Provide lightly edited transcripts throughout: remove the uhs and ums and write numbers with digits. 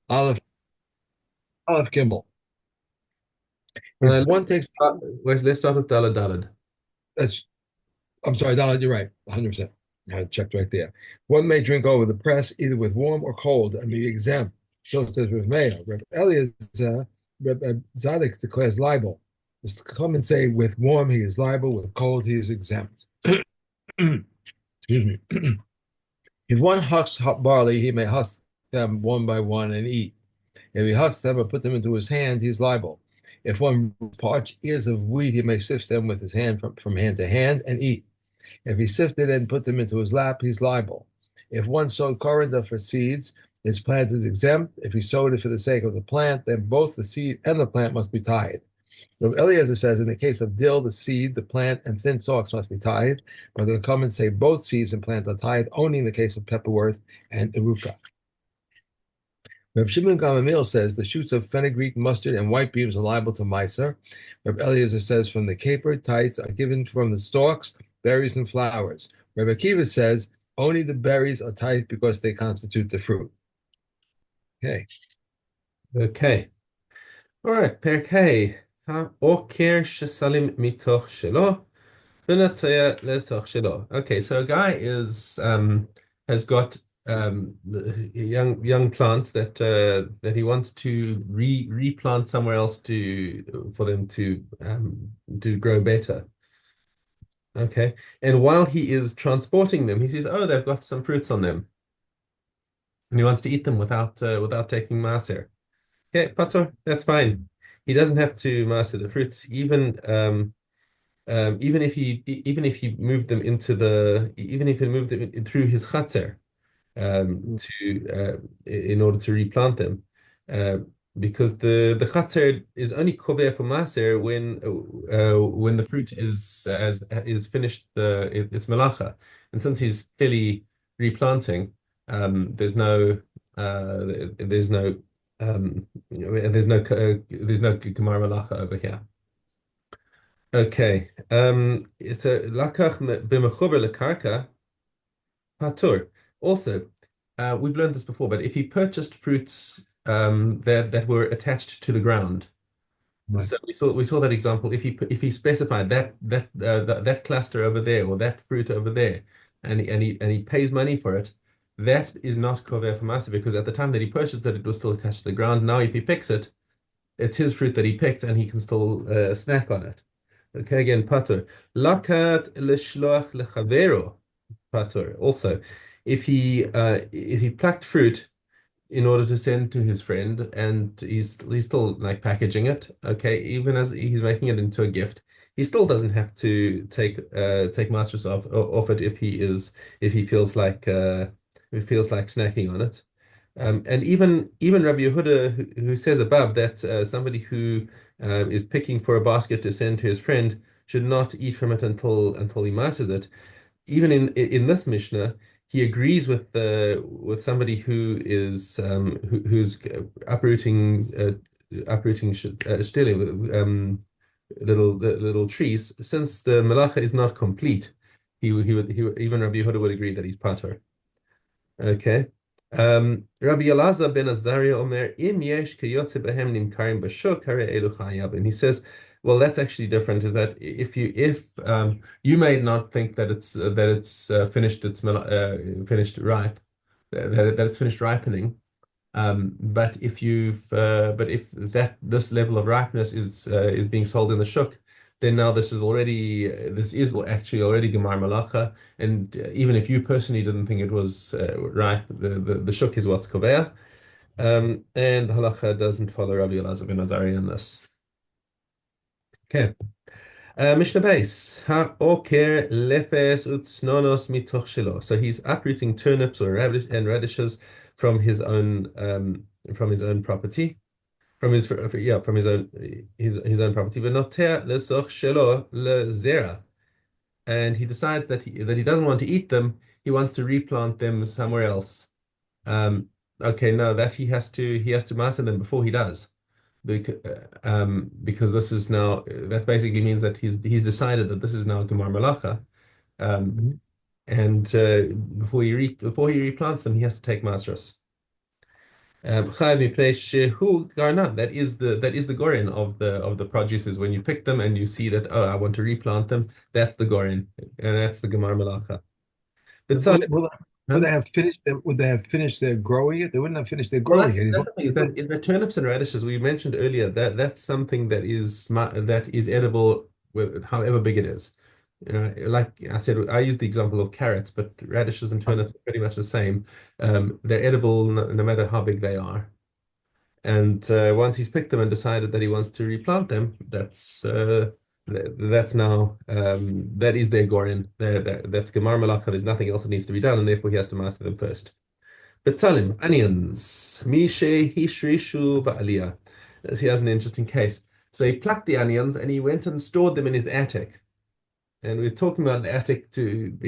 Aleph, Aleph Gimel. If Uh, one let's takes, let's start with Dalad Dalad. that's, I'm sorry, Donald, you're right, 100%. I checked right there. One may drink over the press either with warm or cold and be exempt. So says Rav Meir. Rav Eliezer, Rav Zadok declares liable. Just come and say with warm he is liable, with cold he is exempt. Excuse me. If one husks hot barley, he may husk them one by one and eat. If he husks them or put them into his hand, he is liable. If one parch ears of wheat, he may sift them with his hand from hand to hand and eat. If he sifted and put them into his lap, he's liable. If one sowed coriander for seeds, his plant is exempt. If he sowed it for the sake of the plant, then both the seed and the plant must be tied. Rav Eliezer says in the case of dill, the seed, the plant, and thin stalks must be tied, but the comments say both seeds and plant are tied only in the case of pepperworth and eruca. Reb Shimon Gamaliel says the shoots of fenugreek, mustard, and white beans are liable to miser. Reb Eliezer says from the caper, tights are given from the stalks, berries, and flowers. Reb Akiva says only the berries are tight because they constitute the fruit. Okay. Okay. All right. Perk Hey. Okir shesalim mitoch shelo v'nataya letoch shelo. Okay, so a guy is has got young plants that he wants to replant somewhere else to for them to grow better. Okay. And while he is transporting them, he says, "Oh, they've got some fruits on them," and he wants to eat them without taking maaser. Okay, pater, that's fine. He doesn't have to master the fruits, even if he moved them into the even if he moved them through his chatzer to in order to replant them, uh, because the chatzer is only koveh for maser when the fruit is finished its malacha, and since he's clearly replanting, there's no uh, there's no there's no gemara malacha over here. Okay. It's a lakach b'mechuber lekarka patur. Also, we've learned this before, but if he purchased fruits that were attached to the ground, Right. so we saw that example. If he specified that cluster over there or that fruit over there, and he pays money for it, that is not kover for masa because at the time that he purchased it, it was still attached to the ground. Now, if he picks it, it's his fruit that he picked, and he can still snack on it. Okay, again, patur. Lakat l'shloach lechavero patur. Also, if he plucked fruit in order to send to his friend, and he's still like packaging it, okay, even as he's making it into a gift, he still doesn't have to take Maasros off it if he feels like snacking on it. And even Rabbi Yehuda, who says above that somebody who is picking for a basket to send to his friend should not eat from it until he masters it. Even in this Mishnah, he agrees with somebody who is who's uprooting shtilim, little trees. Since the malacha is not complete, even Rabbi Yehuda would agree that he's patur. Okay. Rabbi Elazar ben Azariah Omer, Im yesh kayotze behem nimkarim b'shuk, hare elu chayab. And he says, well, that's actually different. Is that if you may not think that it's finished ripe, that it's finished ripening. But if this level of ripeness is being sold in the shuk, then now this is actually already Gemar Malacha, and even if you personally didn't think it was ripe, the shuk is what's koveya, and the halacha doesn't follow Rabbi Elazar ben Azariah in this. Okay. Mishnah base. Ha-oker lefes utsnonos mitoch shelo. So he's uprooting turnips or radishes from his own property, from his own property. V'noter lesoch shelo lezera. And he decides that he doesn't want to eat them. He wants to replant them somewhere else. Okay, no, that he has to master them before he does because this is now that basically means that he's decided that this is now Gemar Malacha, um, Mhm. and before he replants them, he has to take Maasros. Chai mipnei shehu garnan. That is the gorin of the produces. When you pick them and you see that, oh, I want to replant them, that's the gorin, and that's the gemar melacha. But And so, would huh? they have finished them? Would they have finished their growing it? They wouldn't have finished their Well, growing that's it. that's the thing, is that turnips and radishes we mentioned earlier, that's something that is edible with however big it is. Like I said, I used the example of carrots, but radishes and turnips are pretty much the same. They're edible no matter how big they are. And once he's picked them and decided that he wants to replant them, that's now that is their gorin. That's gemar malacha. There's nothing else that needs to be done, and therefore he has to master them first. Betzalim, onions. Mishe hishrishu ba'aliyah. He has an interesting case. So he plucked the onions and he went and stored them in his attic. And we're talking about an attic to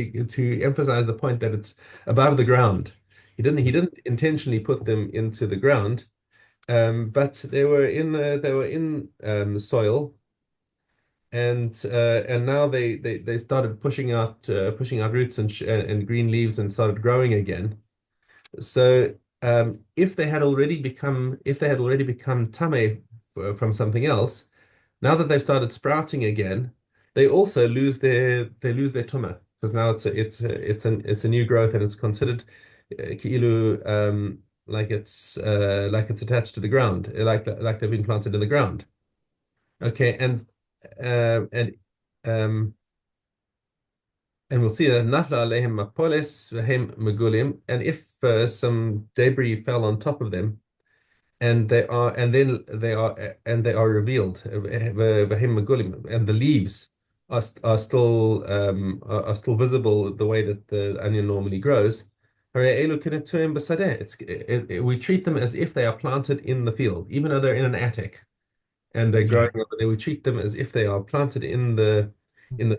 emphasize the point that it's above the ground. He didn't intentionally put them into the ground, but they were in soil, and now they started pushing out roots and green leaves and started growing again. So if they had already become tame from something else, now that they've started sprouting again, they lose their tumah, because now it's a new growth, and it's considered ki'ilu, like it's attached to the ground, like they've been planted in the ground. Okay, and um and we'll see that nafla alehem mapoles v'hem megulim, and if some debris fell on top of them, and they are revealed, v'hem megulim, and the leaves are still visible the way that the onion normally grows. Hare elu kinatuim b'sadeh. We treat them as if they are planted in the field, even though they're in an attic and they're growing Right. up, and they would treat them as if they are planted in the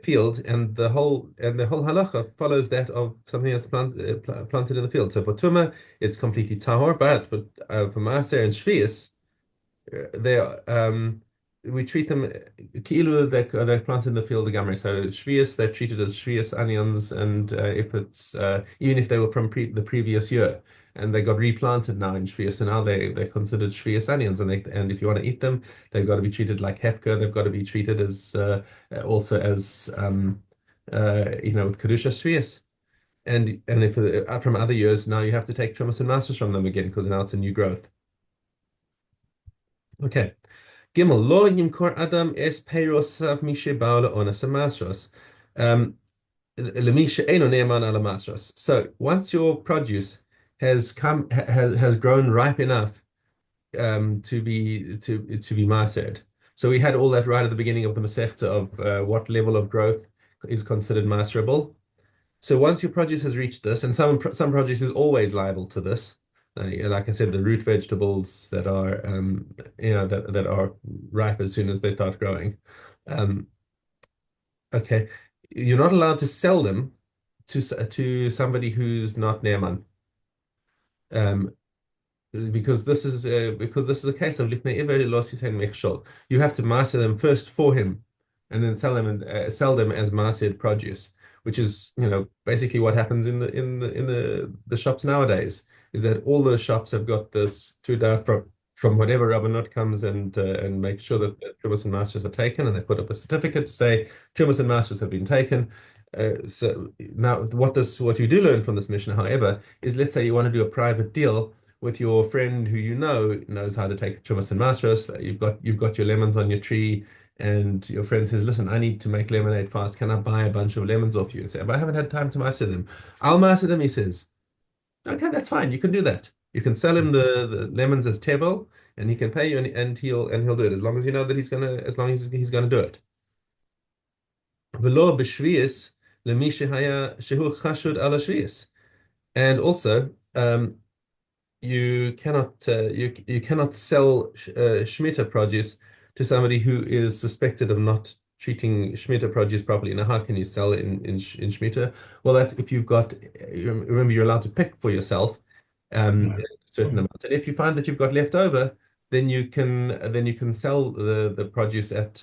field, and the whole halacha follows that of something that's planted in the field. So for tuma, it's completely tahor, but for maaser and shvius, they are we treat them ki'ilu they're planted in the field of gamre. So shvius, they're treated as shvius onions, and if it's even if they were from the previous year and they got replanted now in shvius, so now they're considered shvius onions, and if you want to eat them, they've got to be treated like hefker. They've got to be treated as also as with kedusha shvius. And if from other years, now you have to take trumas and masters from them again, because now it's a new growth. Okay. Gimel lo yimkor adam es peirosav mishe ba'ala onas Maasros. Lemisha eno ne'eman ala Maasros. So once your produce has grown ripe enough to be mastered. So we had all that right at the beginning of the Masechta of what level of growth is considered masterable. So once your produce has reached this, and some produce is always liable to this, like I said, the root vegetables that are that are ripe as soon as they start growing. Um, okay, you're not allowed to sell them to somebody who's not ne'eman. Um, because this is a case of lifnei iver lo sisen mechshol. You have to master them first for him, and then sell them as mastered produce, which is basically what happens in the shops nowadays. Is that all the shops have got this tuda from whatever rabbanut comes and make sure that the Trumas and Masters are taken, and they put up a certificate to say Trumas and Masters have been taken. So now, what you do learn from this mission, however, is, let's say you want to do a private deal with your friend who knows how to take Trumas and Maasros. You've got your lemons on your tree, and your friend says, "Listen, I need to make lemonade fast. Can I buy a bunch of lemons off you?" And say, "But I haven't had time to master them." "I'll master them," he says. "Okay, that's fine. You can do that. You can sell him the lemons as tevel, and he can pay you, and he'll do it, as long as you know that he's gonna do it. V'lo b'shvius lemi shehu chashud ala shvius. And also, you cannot sell Shemitah produce to somebody who is suspected of not treating Shemitah produce properly. Now, how can you sell it in Shemitah? Well, that's if you've got. Remember, you're allowed to pick for yourself a Right. certain amount, and if you find that you've got left over, then you can sell the produce at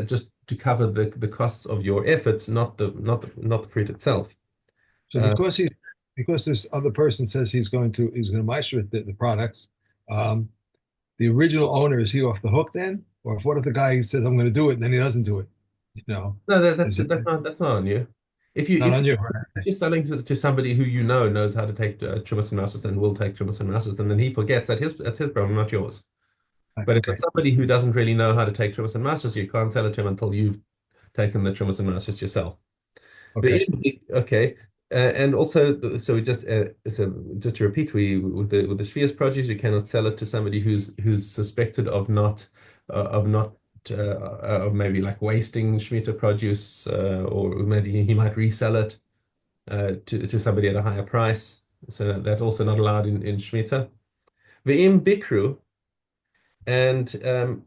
just to cover the costs of your efforts, not the fruit itself. So Uh, because he's because this other person says he's going to meister the products. Um, the original owner, is he off the hook then, or what if the guy says I'm going to do it and then he doesn't do it? You know, No, is he that's not on you. If you not if on you you? if you're selling to somebody who you know knows how to take Chumash and Maasros and will take Chumash and Maasros, and then he forgets that that's his problem, not yours. Right, But if okay, it's somebody who doesn't really know how to take Chumash and Maasros, you can't sell it to him until you've taken the Chumash and Maasros yourself. okay, Okay, and also, so we just to repeat, we with the Shvius produce, you cannot sell it to somebody who's suspected of not of maybe like wasting Shemitah produce, or maybe he might resell it to somebody at a higher price. So that's also not allowed in Shemitah. Ve'im bikru, and ve'im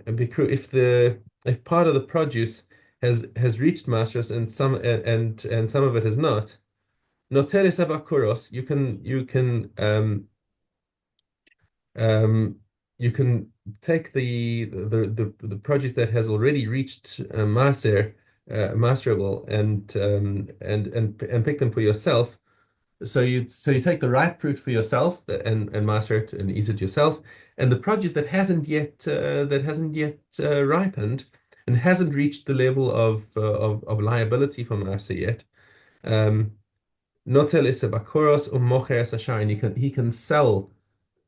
bikru, if part of the produce has reached Maasros and some of it has not. Noteris abakuros, um, you can take the produce that has already reached masterable, and pick them for yourself. So you take the ripe fruit for yourself and master it and eat it yourself, and the produce that hasn't yet ripened and hasn't reached the level of liability for master yet. Um, Notel is a bakoros mocher es and he can sell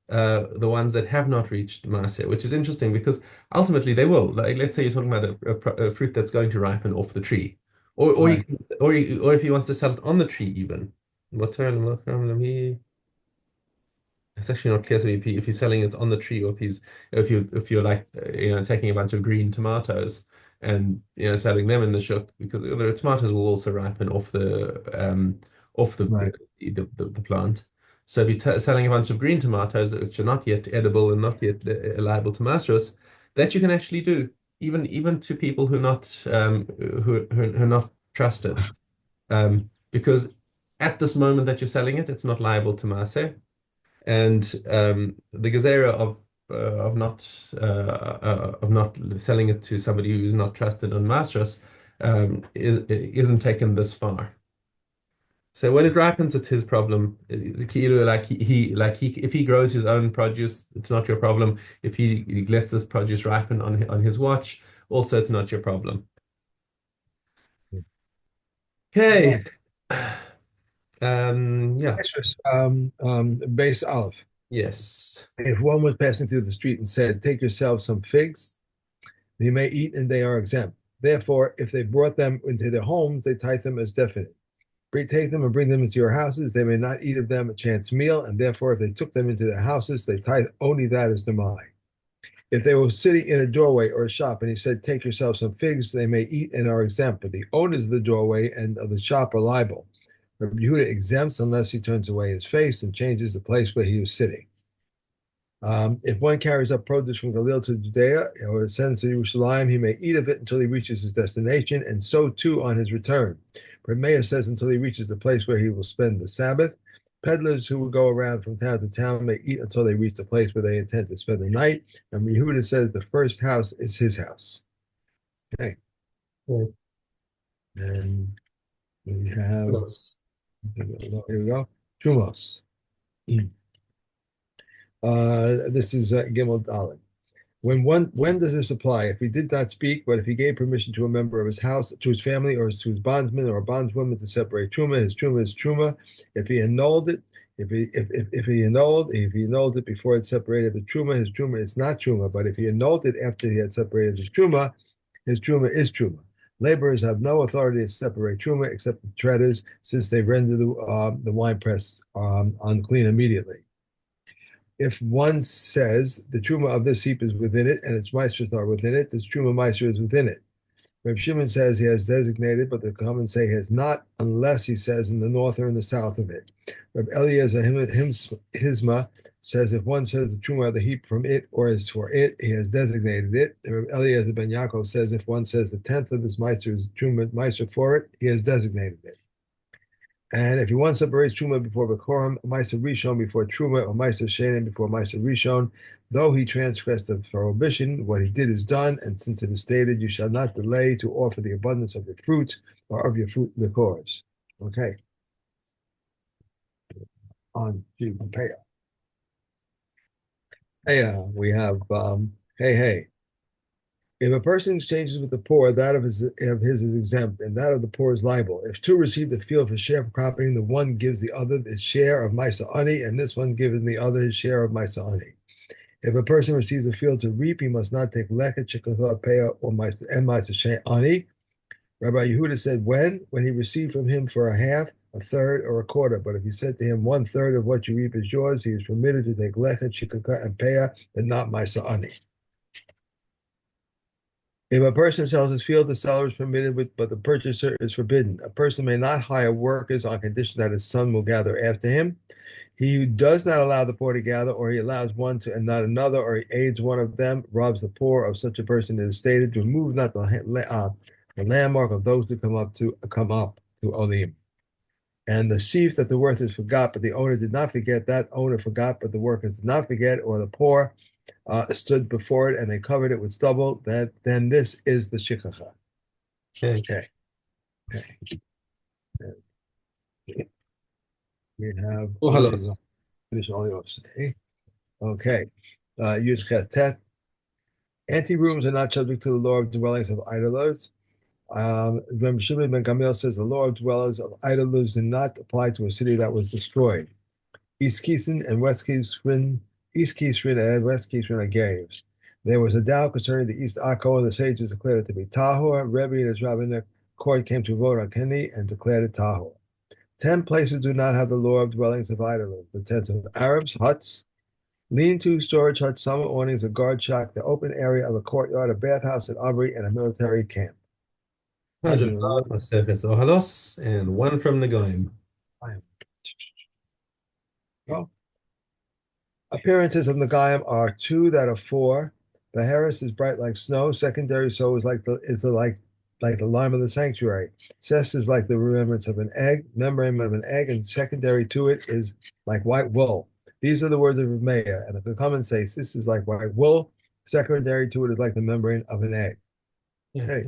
the ones that have not reached Maaser, which is interesting because ultimately they will. Like, let's say you're talking about a fruit that's going to ripen off the tree, or you right, can, or if he wants to sell it on the tree even. It's actually not clear to me if he's selling it on the tree, or if you're like taking a bunch of green tomatoes and selling them in the shuk, because the tomatoes will also ripen off right. the plant. So if you're selling a bunch of green tomatoes which are not yet edible and not yet liable to Maasros, that you can actually do even to people who are not trusted, because at this moment that you're selling it, it's not liable to Maaseh, and the gezerah of not selling it to somebody who's not trusted on Maasros isn't taken this far. So when it ripens, it's his problem. If he grows his own produce, it's not your problem. If he lets this produce ripen on his watch, also it's not your problem. Okay. Right. Yeah. Extras, base olive. Yes. If one was passing through the street and said, "Take yourself some figs," they may eat and they are exempt. Therefore, if they brought them into their homes, they tithe them as definite. Take them and bring them into your houses. They may not eat of them a chance meal, and therefore, if they took them into their houses, they tithe only that as demai. If they were sitting in a doorway or a shop, and he said, "Take yourself some figs," they may eat and are exempt. But the owners of the doorway and of the shop are liable. Rabbi Yehuda exempts unless he turns away his face and changes the place where he was sitting. If one carries up produce from Galil to Judea or sends to Jerusalem, he may eat of it until he reaches his destination, and so too on his return. Meir says until he reaches the place where he will spend the Sabbath. Peddlers who will go around from town to town may eat until they reach the place where they intend to spend the night. And Yehuda says the first house is his house. Okay. Right. And we have, Yes. here we go, Trumos. This is Gimel Dalet. When does this apply? If he did not speak, but if he gave permission to a member of his house, to his family, or to his bondsman or a bondswoman to separate truma, his truma is truma. If he annulled it, if he annulled it before it separated the truma, his truma is not truma. But if he annulled it after he had separated his truma is truma. Laborers have no authority to separate truma except the treaders, since they render the wine press unclean immediately. If one says the truma of this heap is within it and its meisters are within it, this truma meister is within it. Reb Shimon says he has designated, but the comments say he has not, unless he says in the north or in the south of it. Reb Eliezer Hisma says if one says the truma of the heap from it or is for it, he has designated it. And Reb Eliezer ben Yaakov says if one says the tenth of this meister is truma meister for it, he has designated it. And if you want to separate Truma before Bekorim, Meiser Rishon before Truma, or Meiser Shenim before Meiser Rishon, though he transgressed the prohibition, what he did is done, and since it is stated, you shall not delay to offer the abundance of your fruits or of your fruit liqueurs. Okay. on to pay. Hey, we have hey, hey. If a person exchanges with the poor, that of his is exempt, and that of the poor is liable. If two receive the field for share of cropping, the one gives the other his share of Maisa Ani, and this one gives the other his share of Maisa Ani. If a person receives a field to reap, he must not take Leka, Chikakah, Peah, or Maisa Ani. Rabbi Yehuda said, when he received from him for a half, a third, or a quarter. But if he said to him, 1/3 of what you reap is yours, he is permitted to take Leka, Chikakah, and Peah, but not Maisa Ani. If a person sells his field, the seller is permitted but the purchaser is forbidden. A person may not hire workers on condition that his son will gather after him. He who does not allow the poor to gather, or he allows one to and not another, or he aids one of them, robs the poor of such a person. It is stated, remove not the landmark of those who come up to Olim. And the sheaf that the workers forgot, but the owner did not forget, that owner forgot, but the workers did not forget, or the poor stood before it and they covered it with stubble, then this is the shikacha. Okay. Okay. Okay. We have Oh, only halos. finish only of today. Okay. Yud Chetet. Anti-rooms are not subject to the law of dwellings of idlers. Rabbi Shimon ben Gamliel says the law of dwellers of idlers did not apply to a city that was destroyed. East Keeson and West Keeswin, East Keeswin and West Keeswin are gaves. There was a doubt concerning the East Akko, and the sages declared it to be Tahor. Rebbe and his rabbinic court came to vote on Kenny and declared it Tahor. 10 places do not have the law of dwellings of idlers. The tents of Arabs, huts, lean-to storage huts, summer awnings, a guard shack, the open area of a courtyard, a bathhouse, an armory, and a military camp. 100 Maseches Ohalos and one from the Goim. Well, appearances of Nagayim are two that are four. The Harris is bright like snow. Secondary so is like the lime of the sanctuary. Cess is like the remembrance of an egg, membrane of an egg, and secondary to it is like white wool. These are the words of Meah, and the common says this is like white wool. Secondary to it is like the membrane of an egg. Yeah. Okay,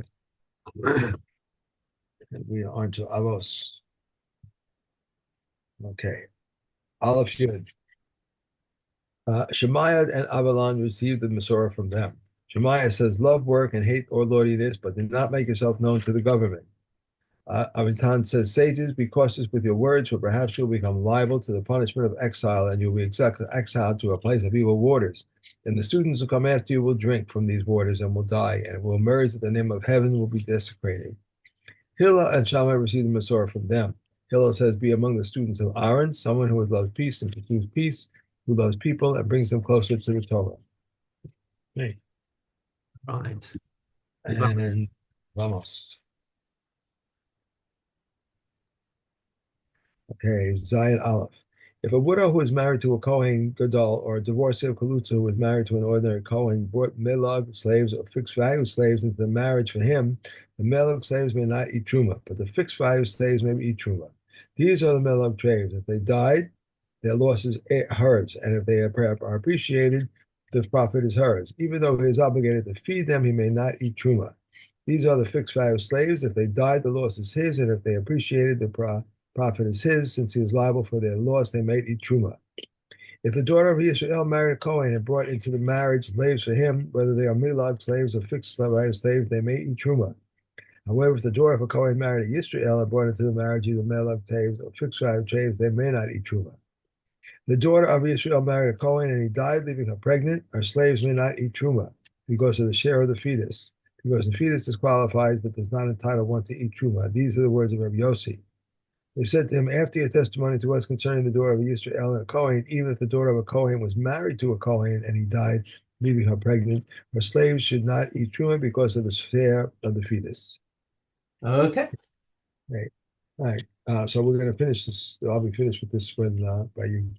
and we are on to Avos. Okay, Aleph Yud. Shemaiah and Avalon received the Masorah from them. Shemaiah says, love work and hate lordliness, but do not make yourself known to the government. Avitan says, sages, be cautious with your words, for perhaps you'll become liable to the punishment of exile, and you'll be exiled to a place of evil waters. And the students who come after you will drink from these waters and will die, and will emerge that the name of heaven will be desecrated. Hillel and Shammai received the Masorah from them. Hillel says, be among the students of Aaron, someone who loves peace and pursues peace, who loves people and brings them closer to the Torah. Okay. Right. And vamos. Okay, Zion Aleph. If a widow who is married to a Kohen Gadol or a divorcee of Kalutza who is married to an ordinary Kohen brought Milag slaves or fixed value slaves into the marriage for him, the Milag slaves may not eat Truma, but the fixed value slaves may eat Truma. These are the Milag slaves. If they died, their loss is hers, and if they are appreciated, the profit is hers. Even though he is obligated to feed them, he may not eat Truma. These are the fixed value slaves. If they died, the loss is his, and if they appreciated, the profit is his. Since he is liable for their loss, they may eat Truma. If the daughter of Yisrael married a Kohen and brought into the marriage slaves for him, whether they are milag slaves or fixed value slaves, they may eat Truma. However, if the daughter of a Kohen married a Yisrael and brought into the marriage either milag slaves or fixed value slaves, they may not eat Truma. The daughter of Israel married a Kohen and he died, leaving her pregnant. Her slaves may not eat Truma because of the share of the fetus, because the fetus disqualifies but does not entitle one to eat Truma. These are the words of Rabbi Yossi. They said to him, after your testimony to us concerning the daughter of Israel and a Kohen, even if the daughter of a Kohen was married to a Kohen and he died, leaving her pregnant, her slaves should not eat Truma because of the share of the fetus. Okay. Right. All right. So we're going to finish this. I'll be finished with this when by you.